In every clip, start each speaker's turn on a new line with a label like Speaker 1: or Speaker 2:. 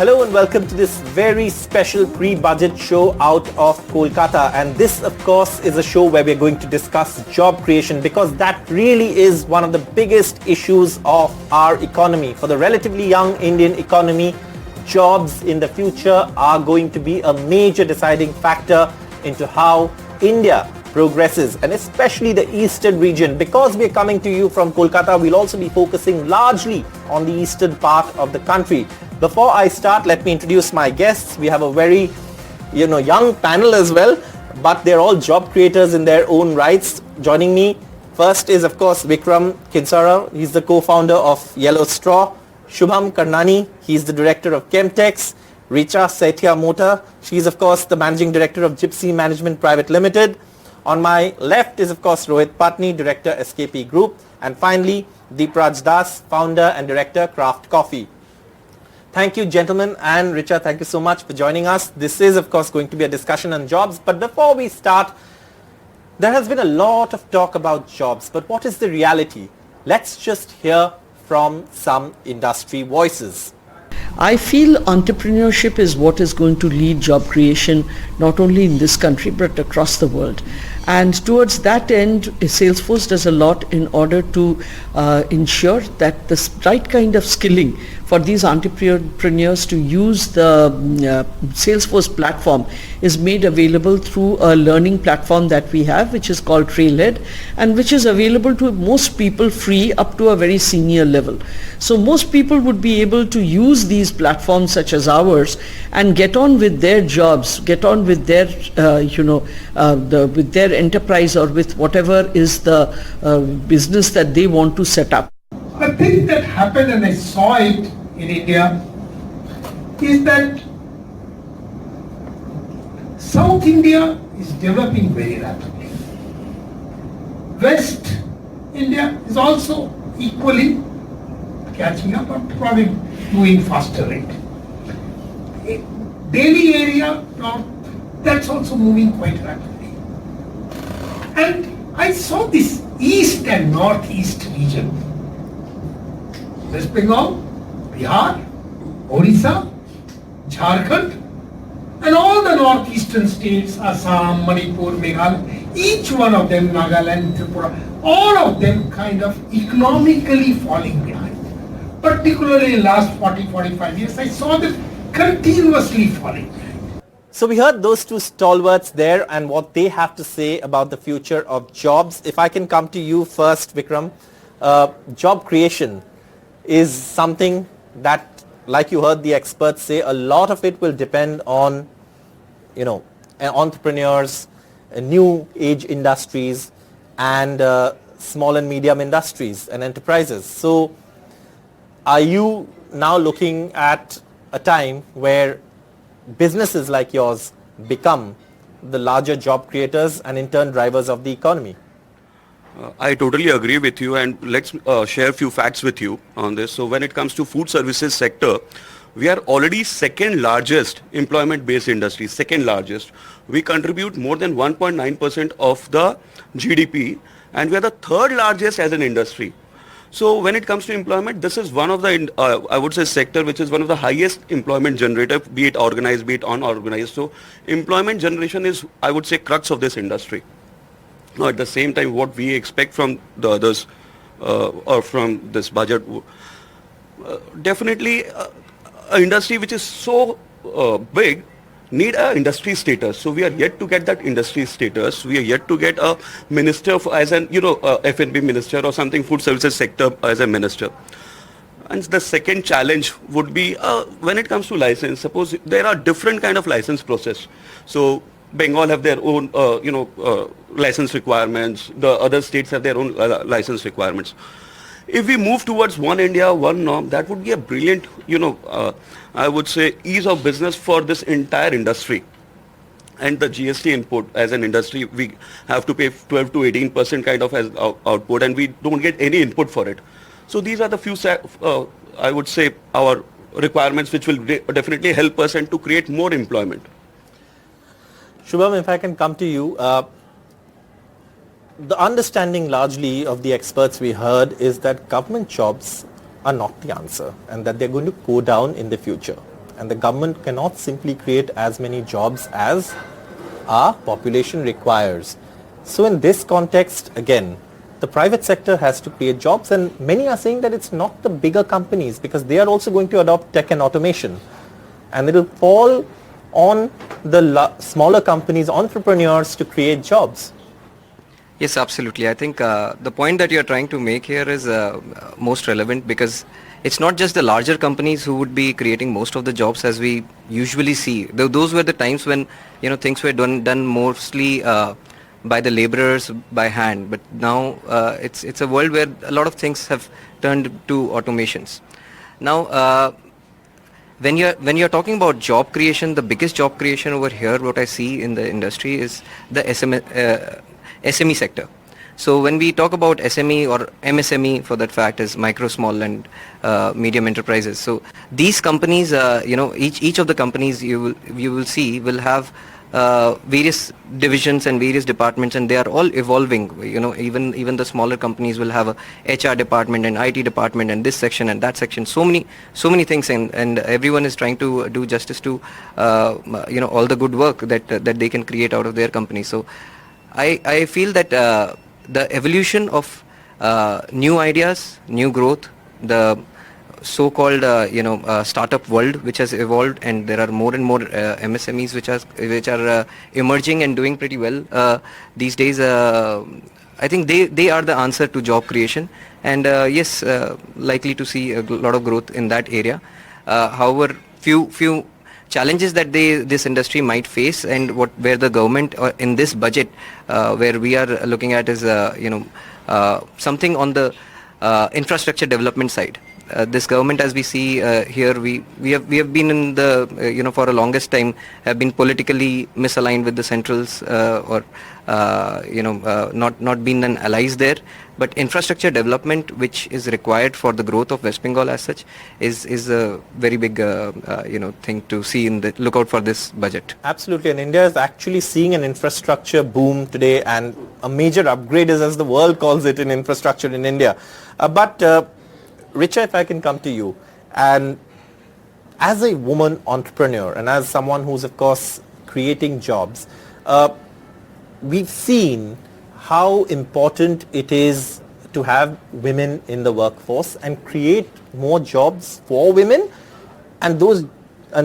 Speaker 1: Hello and welcome to this very special pre-budget show out of Kolkata, and this of course is a show where we're going to discuss job creation, because that really is one of the biggest issues of our economy. For the relatively young Indian economy, jobs in the future are going to be a major deciding factor into how India progresses, and especially the eastern region. Because we're coming to you from Kolkata, we'll also be focusing largely on the eastern part of the country. Before I start, let me introduce my guests. We have a very young panel as well, but they're all job creators in their own rights. Joining me first is of course Vikram Kinsara. He's the co-founder of Yellow Straw. Shubham Karnani, he's the director of Chemtex. Richa Sethia Mota, she's of course the managing director of Gypsy Management Private Limited. On my left is of course Rohit Patni, director SKP Group. And finally Deepraj Das, founder and director Craft Coffee. Thank you gentlemen, and Richa, thank you so much for joining us. This is of course going to be a discussion on jobs, but before we start, there has been a lot of talk about jobs, but what is the reality? Let's just hear from some industry voices.
Speaker 2: I feel entrepreneurship is what is going to lead job creation not only in this country but across the world. And towards that end, Salesforce does a lot in order to ensure that the right kind of skilling for these entrepreneurs to use the Salesforce platform is made available through a learning platform that we have, which is called Trailhead, and which is available to most people free up to a very senior level. So most people would be able to use these platforms such as ours and get on with their jobs, get on with their with their enterprise or with whatever is the business that they want to set up.
Speaker 3: The thing that happened, and I saw it in India, is that South India is developing very rapidly. West India is also equally catching up, but probably moving faster rate. Delhi area, that's also moving quite rapidly. And I saw this east and northeast region. West Bengal, Bihar, Orissa, Jharkhand, and all the northeastern states, Assam, Manipur, Meghalaya, each one of them, Nagaland, Tripura, all of them kind of economically falling behind. Particularly in the last 40-45 years, I saw them continuously falling behind.
Speaker 1: So we heard those two stalwarts there and what they have to say about the future of jobs. If I can come to you first, Vikram, job creation is something that, like you heard the experts say, a lot of it will depend on, entrepreneurs, new age industries, and small and medium industries and enterprises. So are you now looking at a time where businesses like yours become the larger job creators and in turn drivers of the economy?
Speaker 4: I totally agree with you, and let's share a few facts with you on this. So when it comes to food services sector, we are already second largest employment based industry, second largest. We contribute more than 1.9% of the GDP, and we are the third largest as an industry. So when it comes to employment, this is one of the, I would say, sector which is one of the highest employment generator, be it organized, be it unorganized. So employment generation is, I would say, crux of this industry. Now at the same time, what we expect from the others or from this budget, definitely an industry which is so big need a industry status. So we are yet to get that industry status. We are yet to get a minister as an, F&B minister or something, food services sector as a minister. And the second challenge would be when it comes to license, suppose there are different kind of license process. So Bengal have their own, license requirements. The other states have their own license requirements. If we move towards one India, one norm, that would be a brilliant, I would say, ease of business for this entire industry. And the GST input as an industry, we have to pay 12 to 18% kind of as output, and we don't get any input for it. So these are the few, I would say, our requirements which will definitely help us and to create more employment.
Speaker 1: Shubham, if I can come to you, the understanding largely of the experts we heard is that government jobs are not the answer and that they're going to go down in the future. and the government cannot simply create as many jobs as our population requires. So in this context, again, the private sector has to create jobs, and many are saying that it's not the bigger companies because they are also going to adopt tech and automation, and it will fall on the smaller companies, entrepreneurs to create jobs.
Speaker 5: Yes, absolutely. I think the point that you're trying to make here is most relevant because it's not just the larger companies who would be creating most of the jobs as we usually see. Those were the times when things were done mostly by the laborers by hand, but now it's a world where a lot of things have turned to automations. Now when you're talking about job creation, the biggest job creation over here, what I see in the industry is the SME sector. So when we talk about SME or MSME, for that fact, is micro, small and medium enterprises. So these companies, each of the companies you will see will have various divisions and various departments, and they are all evolving. Even the smaller companies will have a HR department and IT department and this section and that section. So many things, and everyone is trying to do justice to all the good work that they can create out of their company. So I feel that the evolution of new ideas, new growth, the so-called startup world which has evolved, and there are more and more MSMEs which are emerging and doing pretty well these days. I think they are the answer to job creation, and yes, likely to see a lot of growth in that area. However, few challenges that this industry might face, and where the government in this budget where we are looking at is something on the infrastructure development side. This government, as we see here, we have been in the for a longest time have been politically misaligned with the centrals or not been an allies there. But infrastructure development, which is required for the growth of West Bengal as such, is a very big thing to see look out for this budget.
Speaker 1: Absolutely, and India is actually seeing an infrastructure boom today, and a major upgrade is, as the world calls it, in infrastructure in India. But Richa, if I can come to you, and as a woman entrepreneur and as someone who's of course creating jobs, we've seen how important it is to have women in the workforce and create more jobs for women, and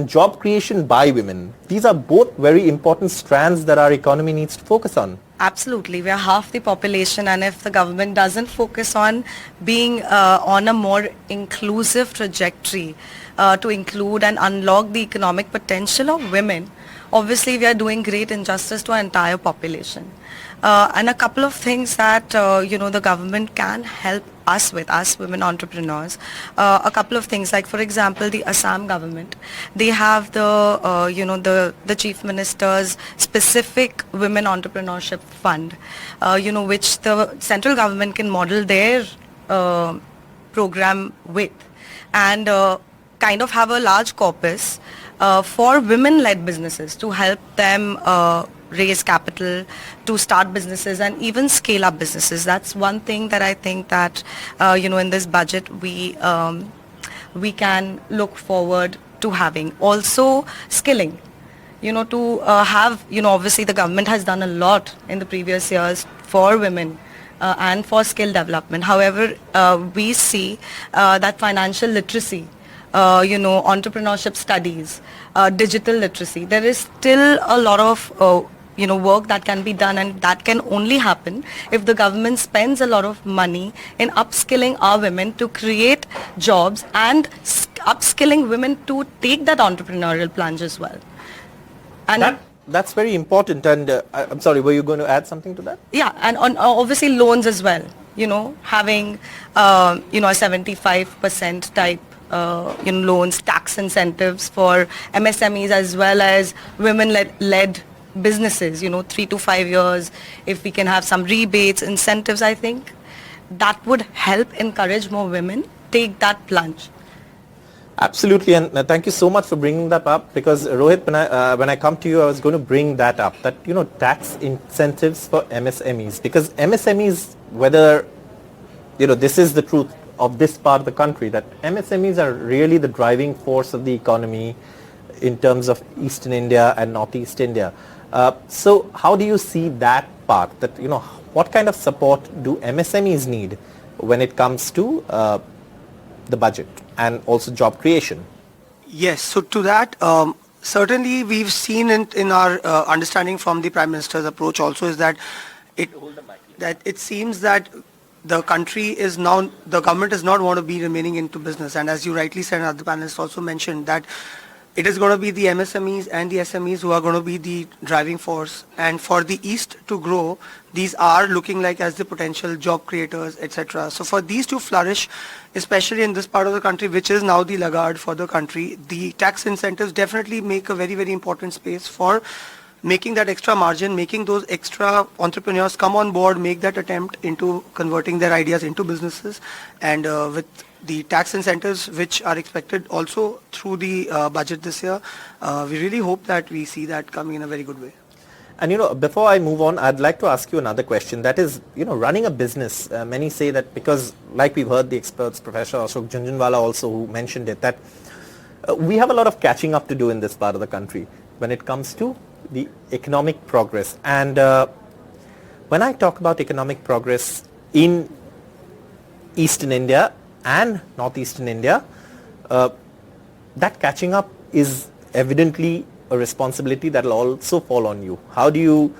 Speaker 1: job creation by women. These are both very important strands that our economy needs to focus on.
Speaker 6: Absolutely. We are half the population, and if the government doesn't focus on being on a more inclusive trajectory to include and unlock the economic potential of women, obviously we are doing great injustice to our entire population. And a couple of things that the government can help us with, us women entrepreneurs. A couple of things, like for example, the Assam government, they have the Chief Minister's specific women entrepreneurship fund, which the central government can model their program with, and kind of have a large corpus for women-led businesses to help them raise capital to start businesses and even scale up businesses. That's one thing that I think that in this budget we can look forward to having. Also skilling, to have, obviously the government has done a lot in the previous years for women and for skill development. However, we see that financial literacy, entrepreneurship studies, digital literacy, there is still a lot of work that can be done, and that can only happen if the government spends a lot of money in upskilling our women to create jobs and upskilling women to take that entrepreneurial plunge as well. And
Speaker 1: that's very important. And I'm sorry, were you going to add something to that?
Speaker 6: Yeah, and obviously loans as well. Having a 75% type loans, tax incentives for MSMEs as well as women-led businesses, 3 to 5 years. If we can have some rebates, incentives, I think that would help encourage more women take that plunge.
Speaker 1: Absolutely, and thank you so much for bringing that up, because Rohit, when I come to you, I was going to bring that up, that tax incentives for MSMEs, because MSMEs, whether this is the truth, of this part of the country, that MSMEs are really the driving force of the economy in terms of Eastern India and Northeast India. So how do you see that part, that, what kind of support do MSMEs need when it comes to the budget and also job creation?
Speaker 7: Yes, so to that, certainly we've seen in our understanding from the Prime Minister's approach also is that it seems that the country is now, the government does not want to be remaining into business, and as you rightly said, and other panelists also mentioned, that it is going to be the MSMEs and the SMEs who are going to be the driving force, and for the East to grow, these are looking like as the potential job creators, etc. So for these to flourish, especially in this part of the country, which is now the laggard for the country, the tax incentives definitely make a very, very important space for making that extra margin, making those extra entrepreneurs come on board, make that attempt into converting their ideas into businesses, and with the tax incentives which are expected also through the budget this year, we really hope that we see that coming in a very good way.
Speaker 1: And before I move on, I'd like to ask you another question. That is, running a business, many say that because, like we've heard the experts, Professor Ashok Jhunjhunwala also who mentioned it, that we have a lot of catching up to do in this part of the country when it comes to the economic progress. And when I talk about economic progress in Eastern India and Northeastern India, that catching up is evidently a responsibility that will also fall on you. How do you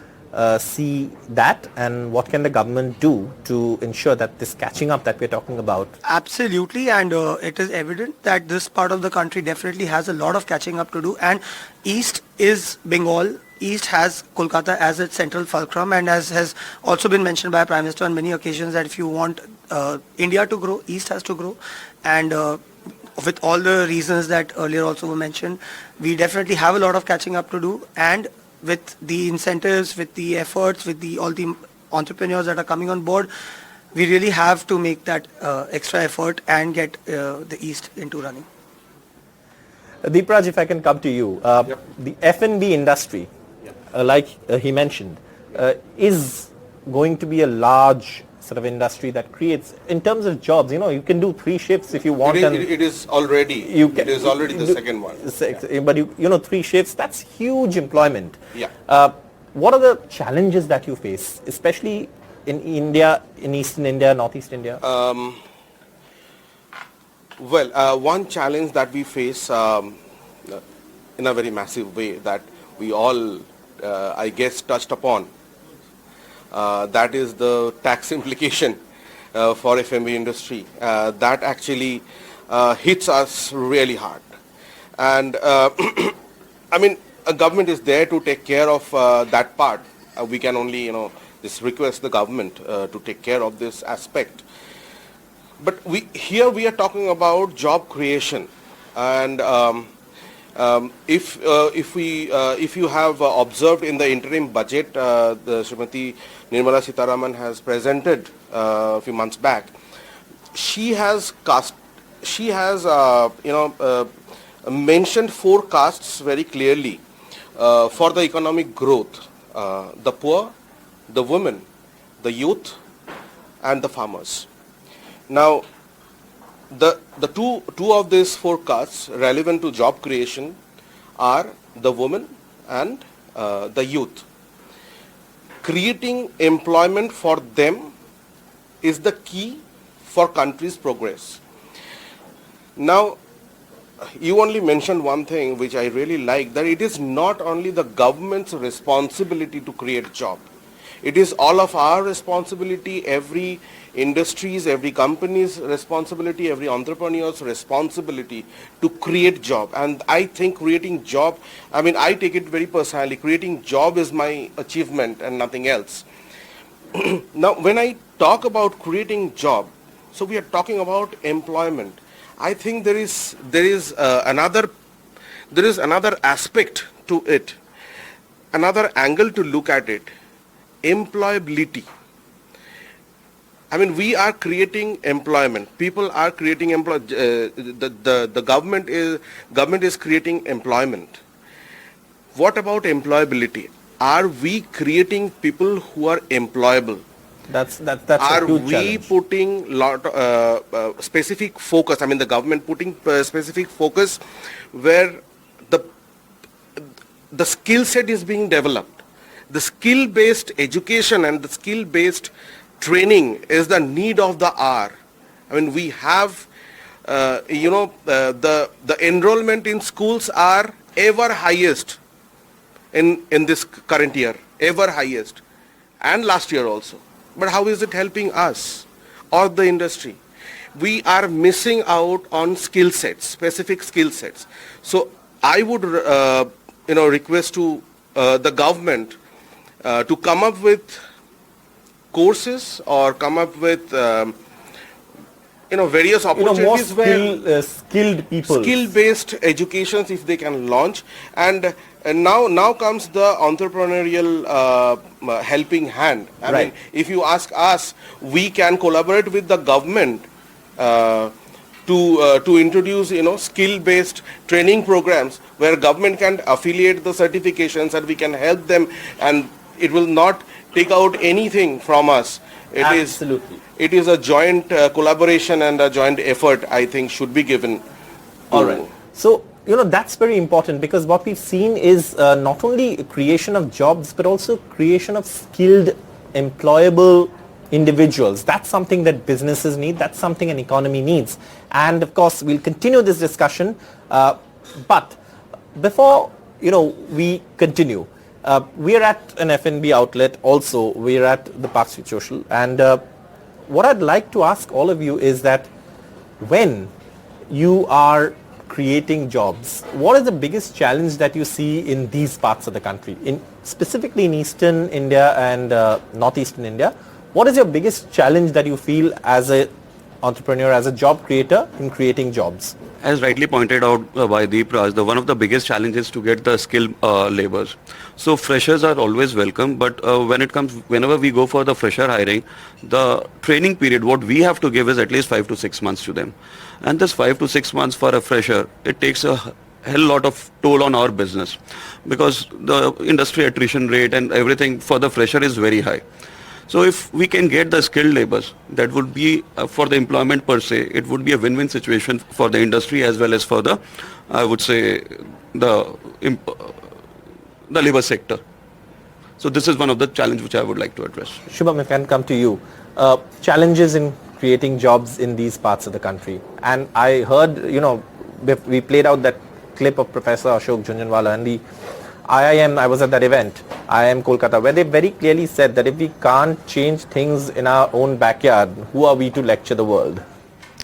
Speaker 1: see that, and what can the government do to ensure that this catching up that we're talking about?
Speaker 7: Absolutely, and it is evident that this part of the country definitely has a lot of catching up to do, and East is Bengal. East has Kolkata as its central fulcrum, and as has also been mentioned by Prime Minister on many occasions, that if you want India to grow, East has to grow, and with all the reasons that earlier also were mentioned, we definitely have a lot of catching up to do, and with the incentives, with the efforts, with all the entrepreneurs that are coming on board, we really have to make that extra effort and get the East into running.
Speaker 1: Deepraj, if I can come to you, the F&B industry, like he mentioned, is going to be a large sort of industry that creates, in terms of jobs, you can do 3 shifts if you want.
Speaker 8: It is already the second one.
Speaker 1: But 3 shifts, that's huge employment.
Speaker 8: Yeah.
Speaker 1: What are the challenges that you face, especially in India, in Eastern India, Northeast India?
Speaker 8: One challenge that we face in a very massive way that we all, I guess, touched upon, that is the tax implication for F&B industry. That actually hits us really hard. And I mean, a government is there to take care of that part. We can only, just request the government to take care of this aspect. But here we are talking about job creation, and if you have observed in the interim budget, the Srimati Nirmala Sitharaman has presented a few months back. She has mentioned 4 castes very clearly for the economic growth: the poor, the women, the youth, and the farmers. Now, the two of these 4 castes relevant to job creation are the women and the youth. Creating employment for them is the key for country's progress. Now, you only mentioned one thing which I really like, that it is not only the government's responsibility to create job. It is all of our responsibility, every industry's, every company's responsibility, every entrepreneur's responsibility to create job. And I think creating job, I mean, I take it very personally, creating job is my achievement and nothing else. Now, when I talk about creating job, so we are talking about employment. I think there is another aspect to it, another angle to look at it: employability. I mean, we are creating employment. People are creating the government is creating employment. What about employability? Are we creating people who are employable?
Speaker 1: That's
Speaker 8: Are
Speaker 1: a huge
Speaker 8: we
Speaker 1: challenge.
Speaker 8: putting specific focus? I mean, the government putting specific focus where the skill set is being developed. The skill-based education and the skill-based training is the need of the hour. I mean, we have, the enrollment in schools are ever highest in this current year, ever highest, and last year also. But how is it helping us or the industry? We are missing out on skill sets, specific skill sets. So I would, request to the government to come up with courses or come up with, various opportunities
Speaker 1: More skilled people.
Speaker 8: skill-based educations if they can launch. And now comes the entrepreneurial helping hand. I
Speaker 1: Right.
Speaker 8: mean, if you ask us, we can collaborate with the government to introduce, skill-based training programs where government can affiliate the certifications and we can help them, and it will not take out anything from us.
Speaker 1: Absolutely.
Speaker 8: It is a joint collaboration and a joint effort, I think, should be given.
Speaker 1: All right. So, that's very important, because what we've seen is not only creation of jobs, but also creation of skilled, employable individuals. That's something that businesses need. That's something an economy needs. And of course, we'll continue this discussion. But before, we continue, we are at an F&B outlet also. We are at the Park Street Social. And what I'd like to ask all of you is that when you are creating jobs, what is the biggest challenge that you see in these parts of the country, specifically in Eastern India and Northeastern India? What is your biggest challenge that you feel as an entrepreneur, as a job creator in creating jobs?
Speaker 4: As rightly pointed out by Deepraj, one of the biggest challenges to get the skilled laborers. So freshers are always welcome, but whenever we go for the fresher hiring, the training period, what we have to give is at least 5 to 6 months to them. And this 5 to 6 months for a fresher, it takes a hell lot of toll on our business, because the industry attrition rate and everything for the fresher is very high. So if we can get the skilled laborers, that would be for the employment per se, it would be a win-win situation for the industry as well as for the, I would say, the labor sector. So this is one of the challenges which I would like to address.
Speaker 1: Shubham, if I can come to you. Challenges in creating jobs in these parts of the country. And I heard, we played out that clip of Professor Ashok Jhunjhunwala and the IIM, I was at that event, IIM Kolkata, where they very clearly said that if we can't change things in our own backyard, who are we to lecture the world?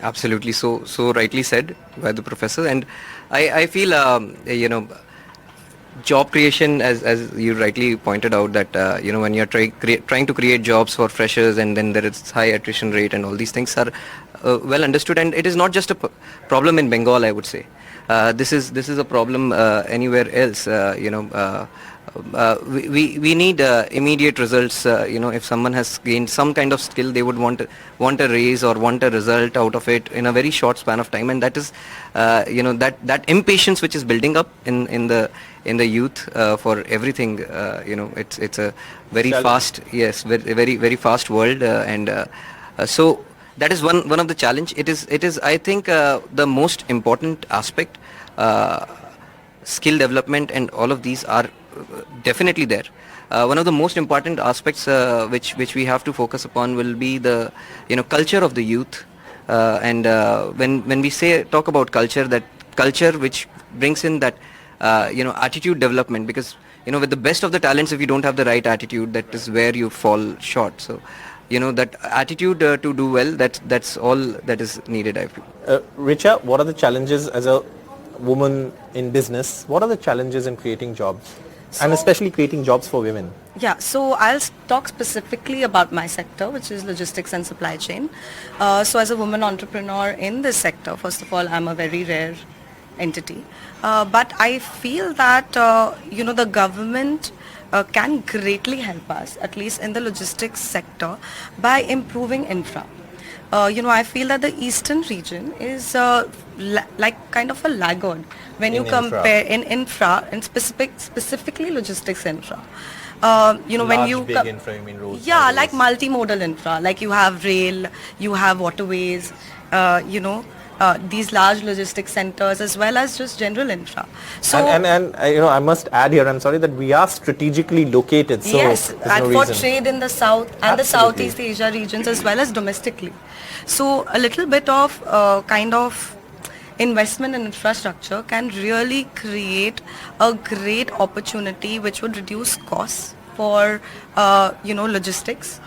Speaker 5: Absolutely, so rightly said by the professor. And I feel, job creation, as you rightly pointed out, that when you're trying to create jobs for freshers, and then there is high attrition rate and all these things are well understood. And it is not just a problem in Bengal, I would say. This is a problem anywhere else. We need immediate results. If someone has gained some kind of skill, they would want a raise or want a result out of it in a very short span of time. And that is, that impatience which is building up in the youth for everything. It's a very fast, very very fast world, so that is one of the challenge. It is I think the most important aspect. Skill development and all of these are definitely there. One of the most important aspects which we have to focus upon will be the culture of the youth. And when we talk about culture, that culture which brings in that attitude development, because with the best of the talents, if you don't have the right attitude, that is where you fall short. So that attitude to do well, that's all that is needed, I feel.
Speaker 1: Richa, what are the challenges as a woman in business? What are the challenges in creating jobs, and especially creating jobs for women?
Speaker 6: Yeah, so I'll talk specifically about my sector, which is logistics and supply chain. So as a woman entrepreneur in this sector, first of all, I'm a very rare entity. But I feel that, the government can greatly help us, at least in the logistics sector, by improving infra. I feel that the eastern region is like kind of a laggard when you compare in infra and specifically logistics infra. when you
Speaker 1: big infra, you mean roads?
Speaker 6: yeah,
Speaker 1: highways.
Speaker 6: like multimodal infra, like you have rail, you have waterways, these large logistics centers as well as just general infra. So
Speaker 1: And I must add here, I'm sorry, that we are strategically located, so
Speaker 6: yes,
Speaker 1: there's
Speaker 6: and
Speaker 1: no
Speaker 6: for
Speaker 1: reason.
Speaker 6: trade in the south and the
Speaker 1: Absolutely.
Speaker 6: Southeast Asia regions as well as domestically. So a little bit of kind of investment in infrastructure can really create a great opportunity which would reduce costs for logistics,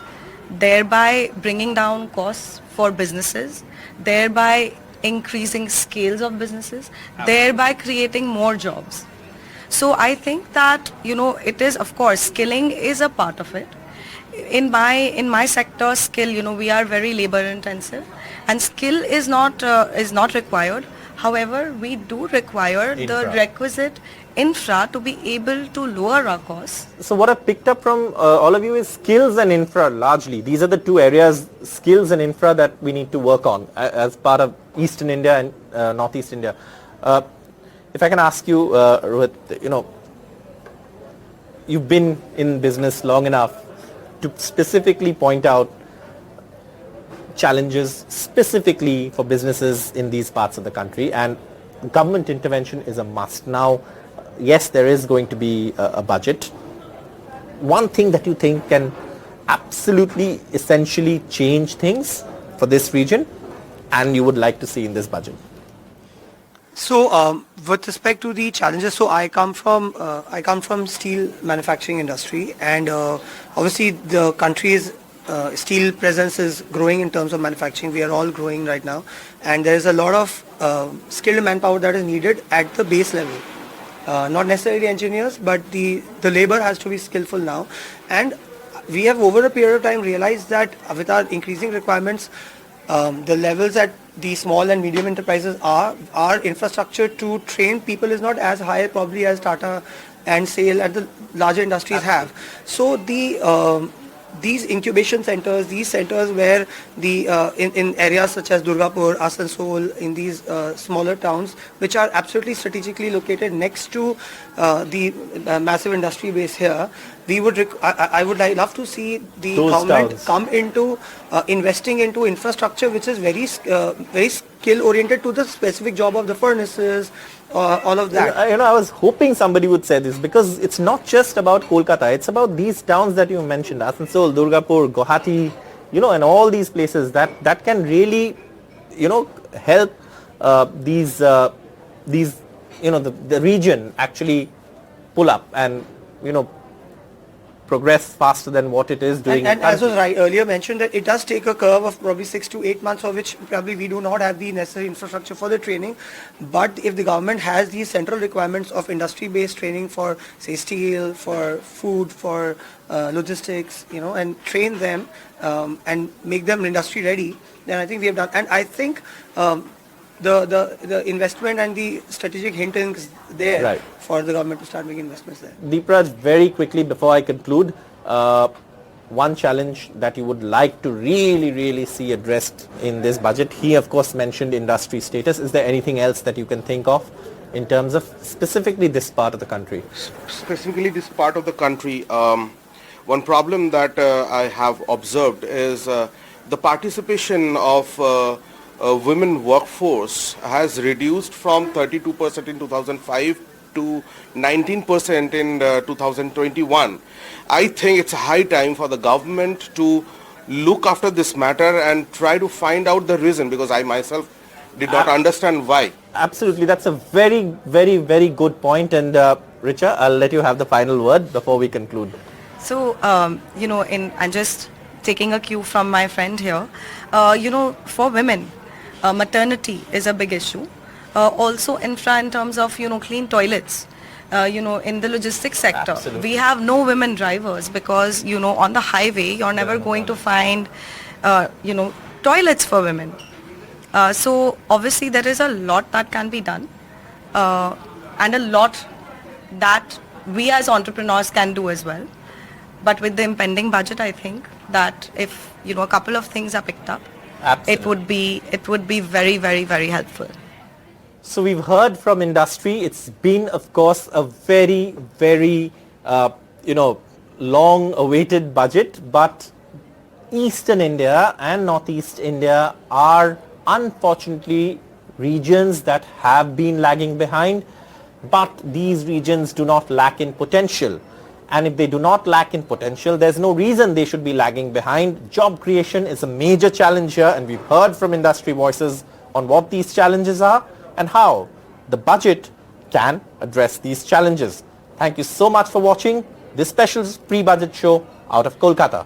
Speaker 6: thereby bringing down costs for businesses, thereby increasing scales of businesses, thereby creating more jobs. So I think that it is, of course, skilling is a part of it. In my sector, skill, we are very labor intensive, and skill is not required. However, we do require the
Speaker 1: Infra.
Speaker 6: requisite infra to be able to lower our costs.
Speaker 1: So what I've picked up from all of you is skills and infra largely. These are the two areas, skills and infra, that we need to work on as part of Eastern India and Northeast India. If I can ask you, Rohit, you've been in business long enough to specifically point out challenges specifically for businesses in these parts of the country, and government intervention is a must. Now, yes, there is going to be a budget. One thing that you think can absolutely essentially change things for this region and you would like to see in this budget?
Speaker 7: So with respect to the challenges, so I come from steel manufacturing industry, and obviously the country's steel presence is growing in terms of manufacturing. We are all growing right now, and there is a lot of skilled manpower that is needed at the base level. Not necessarily engineers, but the labor has to be skillful now, and we have over a period of time realized that with our increasing requirements, the levels at the small and medium enterprises our infrastructure to train people is not as high probably as Tata and SAIL and the larger industries have. So these incubation centers, these centers where the in areas such as Durgapur, Asansol, in these smaller towns which are absolutely strategically located next to the massive industry base here, we would I would love to see the
Speaker 1: Those
Speaker 7: government
Speaker 1: towns.
Speaker 7: come into investing into infrastructure which is very skill oriented to the specific job of the furnaces, all of that.
Speaker 1: I was hoping somebody would say this, because it's not just about Kolkata, it's about these towns that you mentioned, Asansol, Durgapur, Guwahati, and all these places that can really, help these the region actually pull up and, progress faster than what it is doing.
Speaker 7: And as was earlier mentioned, that it does take a curve of probably 6 to 8 months, for which probably we do not have the necessary infrastructure for the training. But if the government has these central requirements of industry-based training for, say, steel, for food, for logistics, and train them and make them industry ready, then I think we have done. And I think the investment and the strategic hint is there,
Speaker 1: Right,
Speaker 7: for the government to start making investments there.
Speaker 1: Deepraj, very quickly before I conclude, one challenge that you would like to really see addressed in this budget. He of course mentioned industry status. Is there anything else that you can think of in terms of specifically this part of the country?
Speaker 8: Specifically this part of the country, one problem that I have observed is the participation of women workforce has reduced from 32% in 2005 to 19% in 2021. I think it's a high time for the government to look after this matter and try to find out the reason, because I myself did not understand why.
Speaker 1: Absolutely, that's a very good point, and Richa, I'll let you have the final word before we conclude.
Speaker 6: So, and just taking a cue from my friend here, for women, maternity is a big issue. Also infra in terms of, clean toilets. In the logistics sector,
Speaker 1: Absolutely.
Speaker 6: we have no women drivers because, on the highway, you're never going to find, toilets for women. So obviously there is a lot that can be done, and a lot that we as entrepreneurs can do as well. But with the impending budget, I think that if, a couple of things are picked up,
Speaker 1: Absolutely.
Speaker 6: it would be very helpful.
Speaker 1: So we've heard from industry. It's been, of course, a very long-awaited budget, but Eastern India and Northeast India are unfortunately regions that have been lagging behind, but these regions do not lack in potential. And if they do not lack in potential, there's no reason they should be lagging behind. Job creation is a major challenge here, and we've heard from industry voices on what these challenges are and how the budget can address these challenges. Thank you so much for watching this special pre-budget show out of Kolkata.